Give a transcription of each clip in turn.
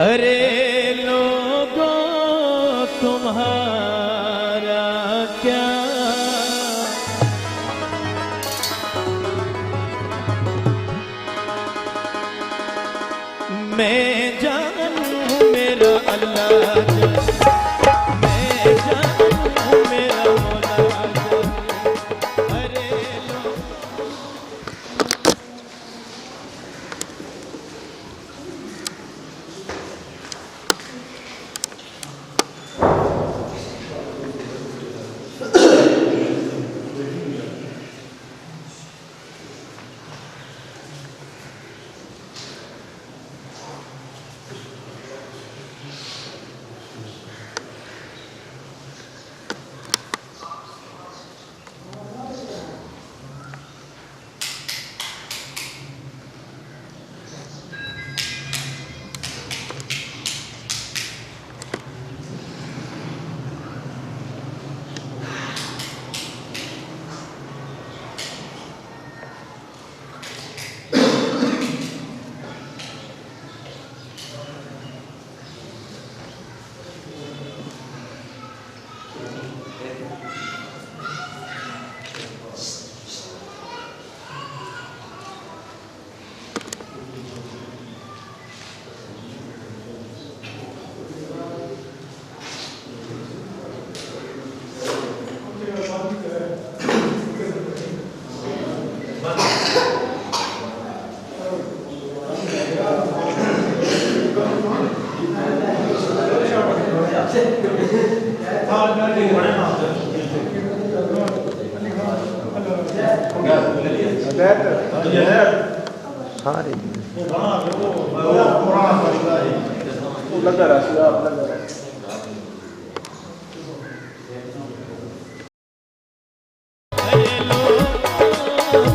अरे लोगों तुम्हारा क्या, मैं जानूं मेरा अल्लाह जाने, मैं जानूं मेरा मौला जाने। अरे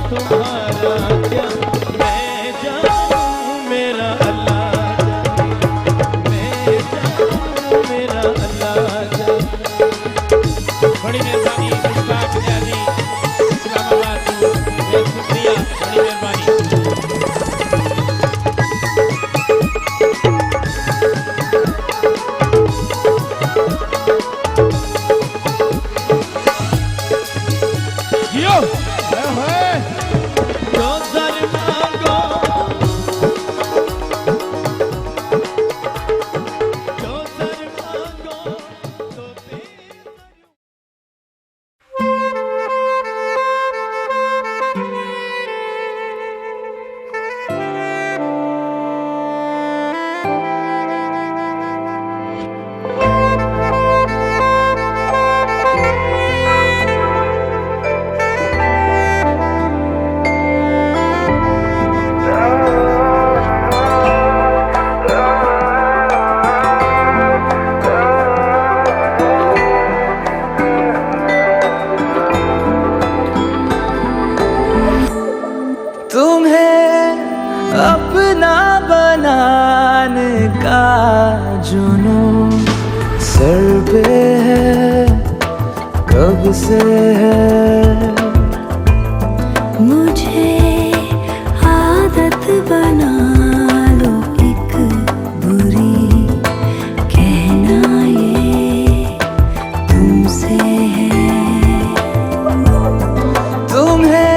तुम्हारा क्या, मैं जानूं मेरा अल्लाह जाने, मैं जानूं मेरा अल्लाह जाने। बड़ी मेहरबानी मुश्ताक न्याजी इस्लामाबाद से, शुक्रिया, बड़ी मेहरबानी। अपना बनाने का जुनून सर पे है, कब से है। मुझे आदत बना लो एक बुरी, कहना ये तुमसे है। तुम्हें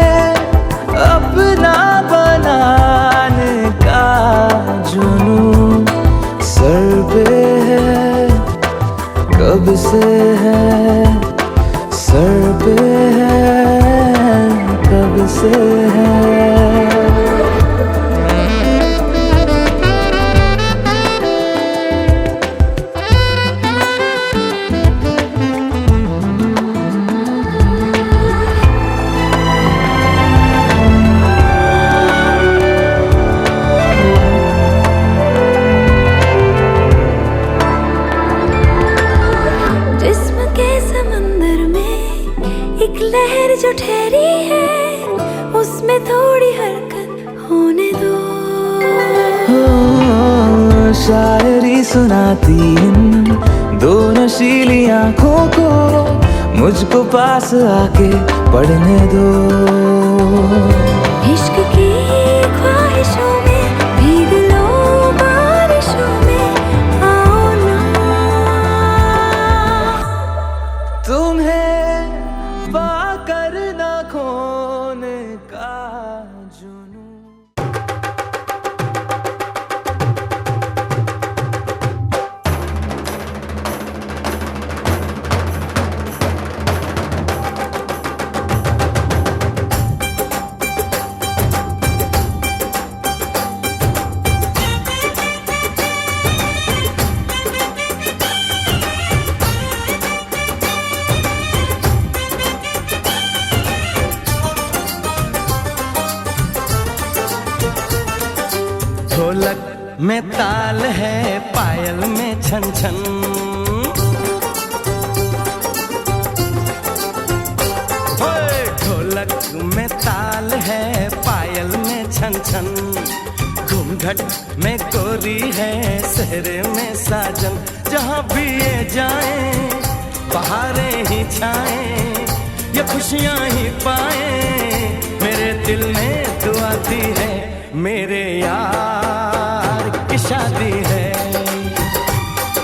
अपना बनाने का जुनून सर पे है, कब से है, सर पे है, कब से है। लहर जो ठहरी है, उसमें थोड़ी हरकत होने दो। शायरी सुनाती इन दो नशीली आँखों को, मुझको पास आके पढ़ने दो। इश्क की ख्वाहिशों में भीग लो बारिशों में, में ताल है, पायल में छन छन। ढोलक में ताल है, पायल में छन छन। घूंघट में गोरी है, सहरे में साजन। जहाँ भी ये जाए बहारें ही छाए, ये खुशियाँ ही पाए। मेरे दिल में दुआ दी है, मेरे यार की शादी है,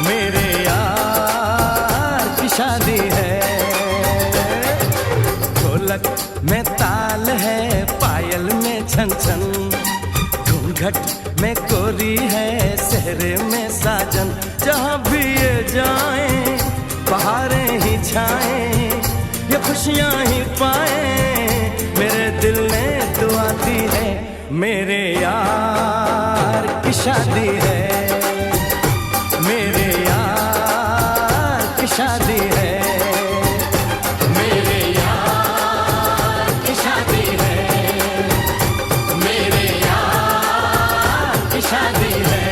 मेरे यार की शादी है। ढोलक में ताल है, पायल में छन छन। घूंघट में गोरी है, सहरे में साजन। जहाँ भी ये जाए बहारें ही छाए, ये खुशियाँ ही पाए। मेरे दिल ने दुआ दी है, मेरे यार की शादी है, मेरे यार की शादी है, मेरे यार की शादी है, मेरे यार की शादी है।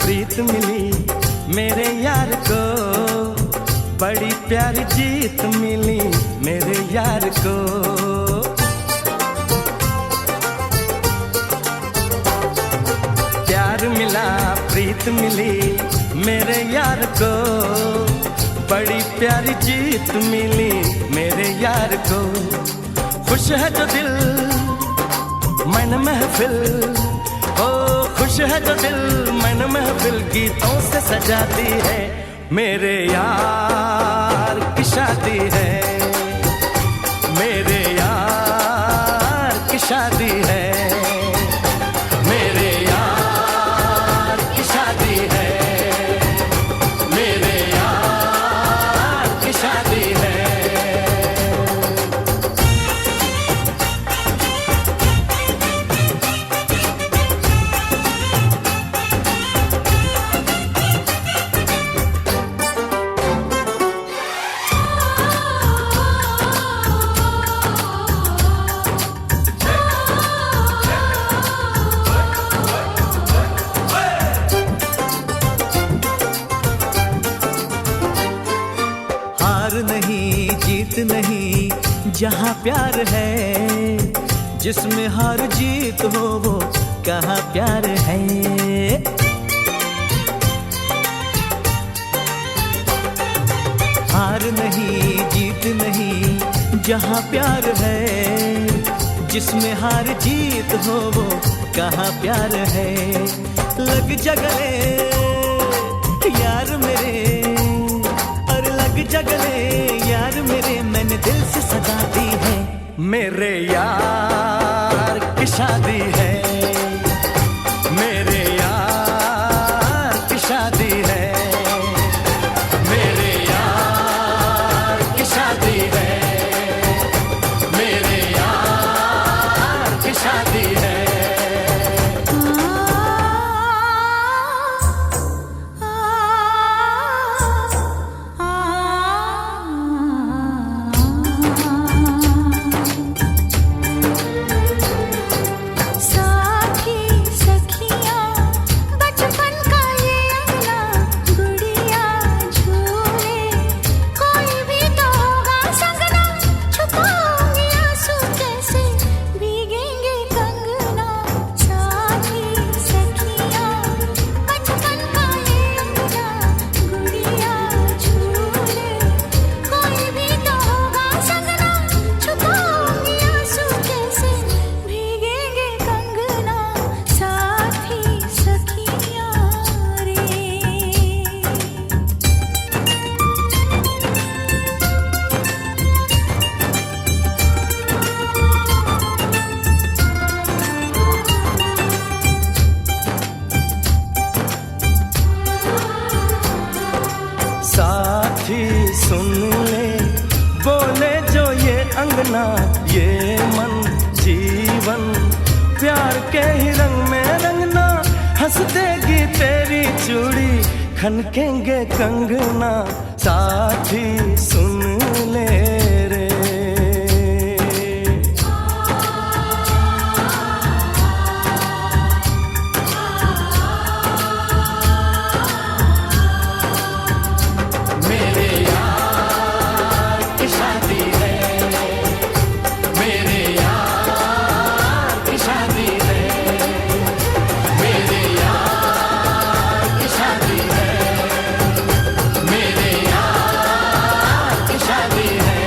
प्रीत मिली मेरे यार को, बड़ी प्यारी जीत मिली मेरे यार को। प्यार मिला, प्रीत मिली मेरे यार को, बड़ी प्यारी जीत मिली मेरे यार को। खुश है जो दिल मन महफिल, ओ खुश है जो दिल मन महफिल गीतों से सजाती है। मेरे यार की शादी है, मेरे यार की शादी है, मेरे यार की शादी है, मेरे यार की शादी है। नहीं जीत नहीं जहाँ प्यार है, जिसमें हार जीत हो वो कहाँ प्यार है। हार नहीं जीत नहीं जहाँ प्यार है, जिसमें हार जीत हो वो कहाँ प्यार है। लग जा गले यार मेरे, जगले यार मेरे, मैंने दिल से सजा दी है। मेरे यार की शादी है, मेरे यार की शादी है, मेरे यार की शादी है, मेरे यार की शादी है। सा साथी सुन ले, बोले जो ये अंगना ये मन जीवन, प्यार के ही रंग में रंगना, हंस देगी तेरी चूड़ी, खनकेंगे कंगना, साथी सुन ले रे। मेरे यार की शादी है, मेरे यार की शादी है, मेरे यार की शादी है, मेरे यार की शादी है।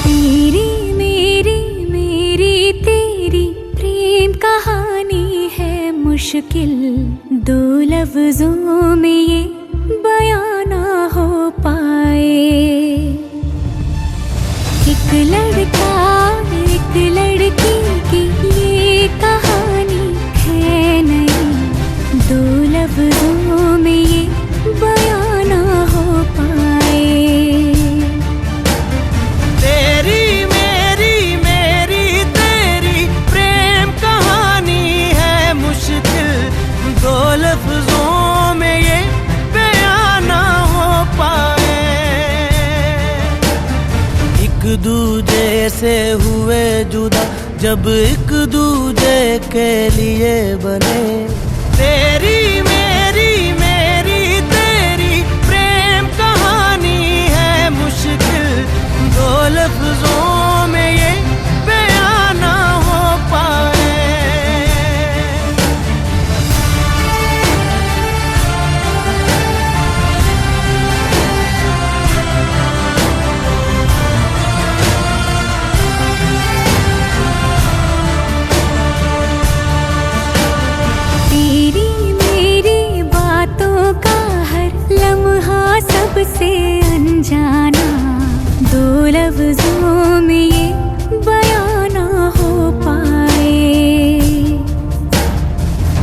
तेरी मेरी मेरी तेरी प्रेम कहानी है मुश्किल, दो लफ्जों में ये बयां ना हो पाए। एक लड़का एक लड़की की ये कहानी है नहीं, दो लफ्जों में ये बयां ना हो पाए। तेरी मेरी मेरी तेरी प्रेम कहानी है मुश्किल, दो लफ्जों में ये बयां ना हो पाए। एक दूजे से हुए जुदा जब एक दूजे के लिए बने, तेरी मेरी मेरी तेरी प्रेम कहानी है मुश्किल, दो लफ्जों में ये बयां ना हो पाए। तेरी मेरी बातों का हर लम्हा सबसे अनजाना, दो लफ्जों में ये बयां ना हो पाए।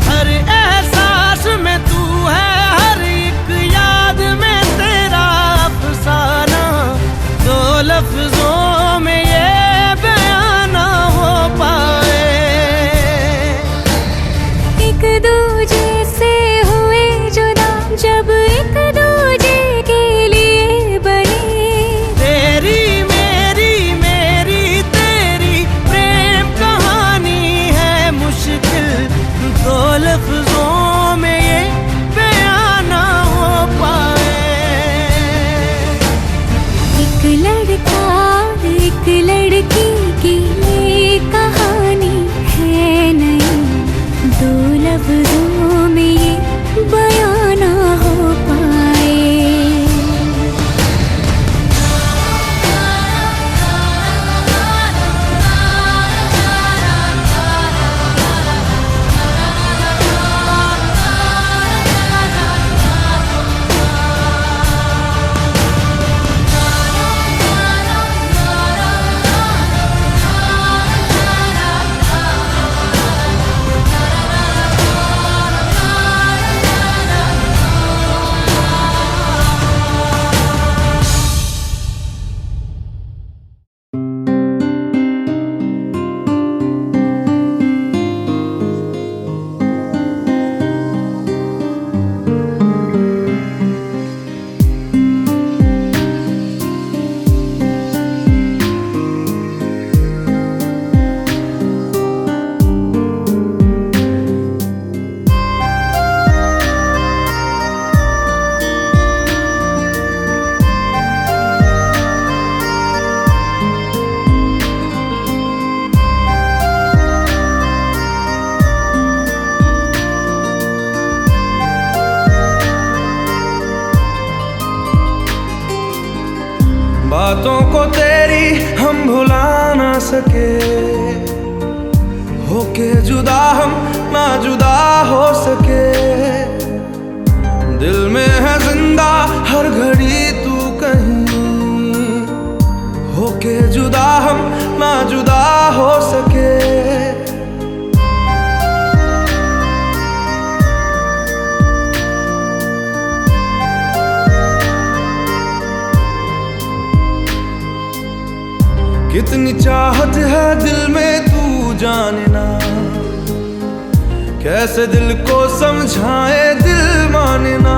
हर एहसास में तू है, हर एक याद में तेरा अफसाना, दो लफ्जों में ये बयां ना हो पाए। एक दूजे से हुए जुदा जब एक दूजे के लिए बने, तेरी मेरी मेरी तेरी प्रेम कहानी है मुश्किल, दो लफ्जों में ये बयां ना हो पाए। एक लड़का एक लड़की की ये कहानी है नहीं, दो लफ्जों में ये बयां ना हो पाए। बातों को तेरी हम भुला ना सके, होके जुदा हम ना जुदा हो सके। दिल में है जिंदा हर घड़ी तू कहीं, होके जुदा हम ना जुदा हो सके। कितनी चाहत है दिल में तू जाने ना, कैसे दिल को समझाए दिल माने ना।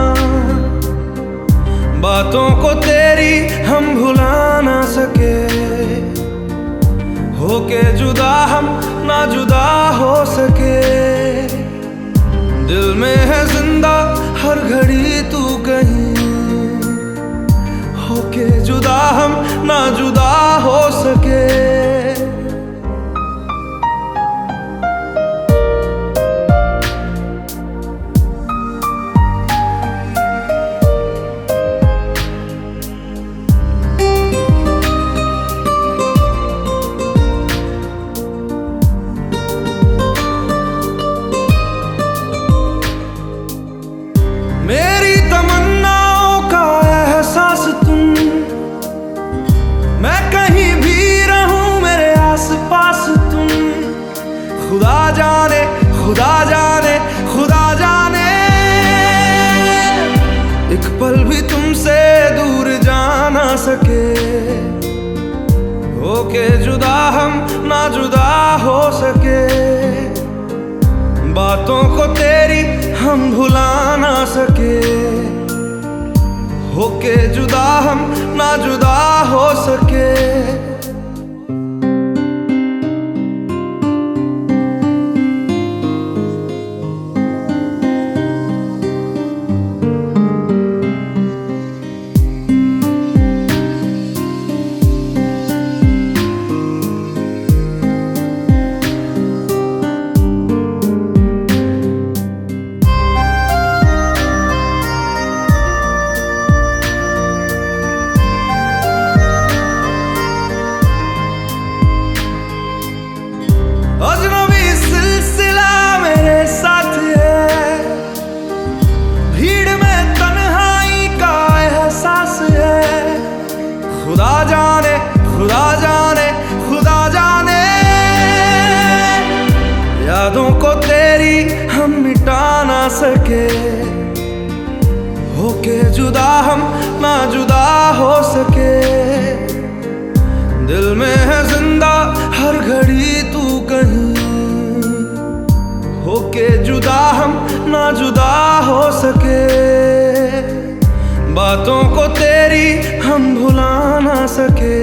बातों को तेरी हम भुला ना सके, होके जुदा हम ना जुदा हो सके। दिल में है जिंदा हर घड़ी तू कहीं, होके जुदा हम ना जुदा हो सके। मेरी तमन्नाओं का एहसास तुम, मैं कहीं भी रहूं मेरे आसपास तुम। खुदा जाने खुदा जाने खुदा जाने, एक पल भी तुमसे दूर जा ना सके, होके जुदा हम ना जुदा हो सके। बातों को तेरी हम भुला ना सके, होके जुदा हम ना जुदा हो सके। अजनबी सिलसिला मेरे साथ है, भीड़ में तन्हाई का एहसास है। खुदा जाने खुदा जाने खुदा जाने, यादों को तेरी हम मिटा ना सके, होके जुदा हम ना जुदा हो सके। दिल में है जिंदा हर घड़ी तू कहीं, होके जुदा हम ना जुदा हो सके। बातों को तेरी हम भुला ना सके,